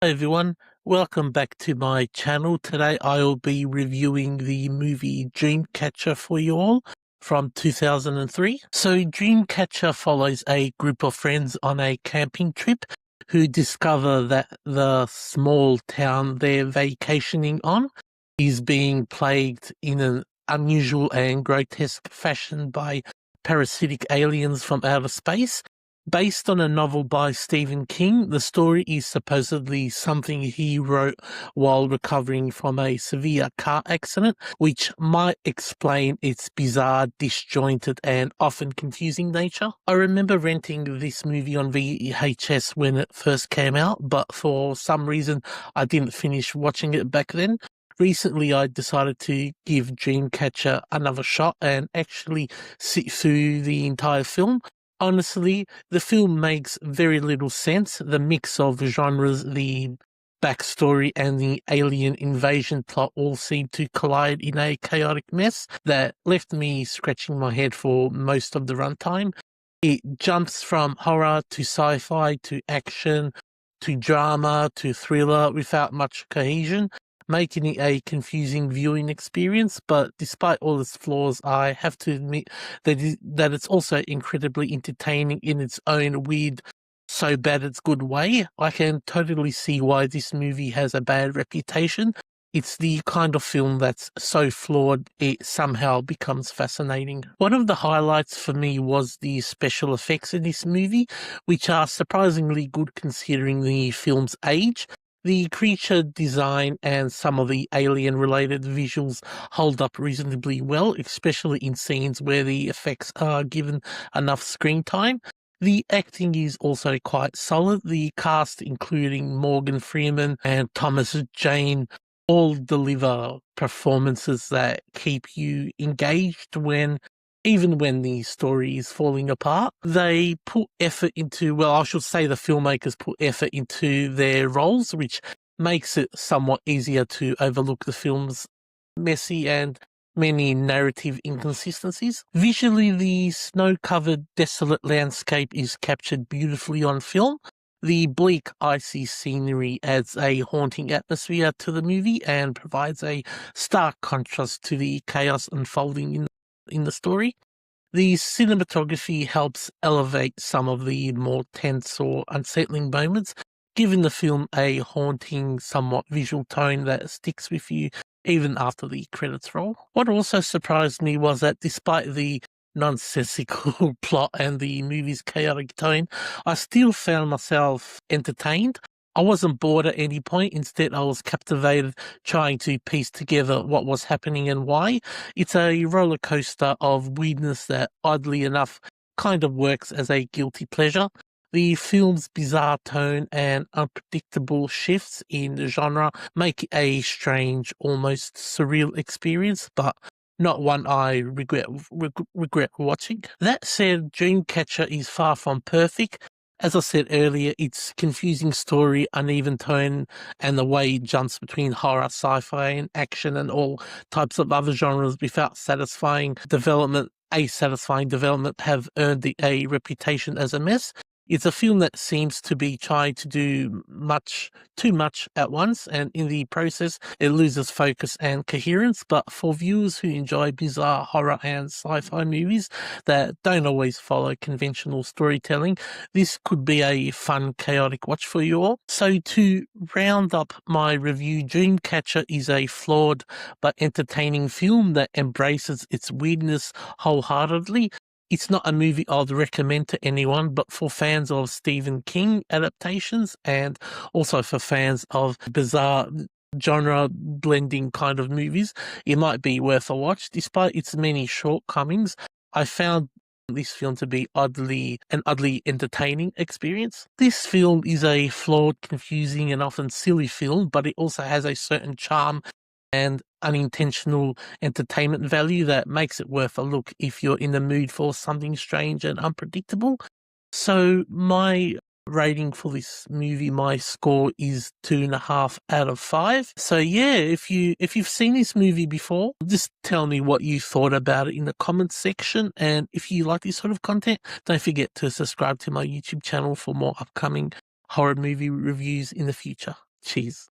Hi everyone, welcome back to my channel. Today I'll be reviewing the movie Dreamcatcher for you all from 2003. So Dreamcatcher follows a group of friends on a camping trip who discover that the small town they're vacationing on is being plagued in an unusual and grotesque fashion by parasitic aliens from outer space. Based on a novel by Stephen King, the story is supposedly something he wrote while recovering from a severe car accident, which might explain its bizarre, disjointed, and often confusing nature. I remember renting this movie on VHS when it first came out, but for some reason I didn't finish watching it back then. Recently, I decided to give Dreamcatcher another shot and actually sit through the entire film. Honestly, the film makes very little sense. The mix of genres, the backstory, and the alien invasion plot all seem to collide in a chaotic mess that left me scratching my head for most of the runtime. It jumps from horror to sci-fi to action to drama to thriller without much cohesion, making it a confusing viewing experience. But despite all its flaws, I have to admit that it's also incredibly entertaining in its own weird, so bad it's good way. I can totally see why this movie has a bad reputation. It's the kind of film that's so flawed it somehow becomes fascinating. One of the highlights for me was the special effects in this movie, which are surprisingly good considering the film's age. The creature design and some of the alien-related visuals hold up reasonably well, especially in scenes where the effects are given enough screen time. The acting is also quite solid. The cast, including Morgan Freeman and Thomas Jane, all deliver performances that keep you engaged even when the story is falling apart. They put effort into, well, I should say the filmmakers put effort into their roles, which makes it somewhat easier to overlook the film's messy and many narrative inconsistencies. Visually, the snow-covered, desolate landscape is captured beautifully on film. The bleak, icy scenery adds a haunting atmosphere to the movie and provides a stark contrast to the chaos unfolding in the story. The cinematography helps elevate some of the more tense or unsettling moments, giving the film a haunting, somewhat visual tone that sticks with you even after the credits roll. What also surprised me was that despite the nonsensical plot and the movie's chaotic tone, I still found myself entertained. I wasn't bored at any point. Instead, I was captivated trying to piece together what was happening and why. It's a roller coaster of weirdness that, oddly enough, kind of works as a guilty pleasure. The film's bizarre tone and unpredictable shifts in the genre make it a strange, almost surreal experience, but not one I regret watching. That said, Dreamcatcher is far from perfect. As I said earlier, its confusing story, uneven tone, and the way it jumps between horror, sci-fi, and action and all types of other genres without satisfying development have earned it a reputation as a mess. It's a film that seems to be trying to do too much at once, and in the process, it loses focus and coherence. But for viewers who enjoy bizarre horror and sci-fi movies that don't always follow conventional storytelling, this could be a fun, chaotic watch for you all. So to round up my review, Dreamcatcher is a flawed but entertaining film that embraces its weirdness wholeheartedly. It's not a movie I'd recommend to anyone, but for fans of Stephen King adaptations and also for fans of bizarre genre blending kind of movies, it might be worth a watch. Despite its many shortcomings, I found this film to be an oddly entertaining experience. This film is a flawed, confusing, and often silly film, but it also has a certain charm and unintentional entertainment value that makes it worth a look if you're in the mood for something strange and unpredictable. So my rating for this movie, my score is 2.5 out of 5. So yeah, if you've seen this movie before, just tell me what you thought about it in the comments section. And if you like this sort of content, don't forget to subscribe to my YouTube channel for more upcoming horror movie reviews in the future. Cheers.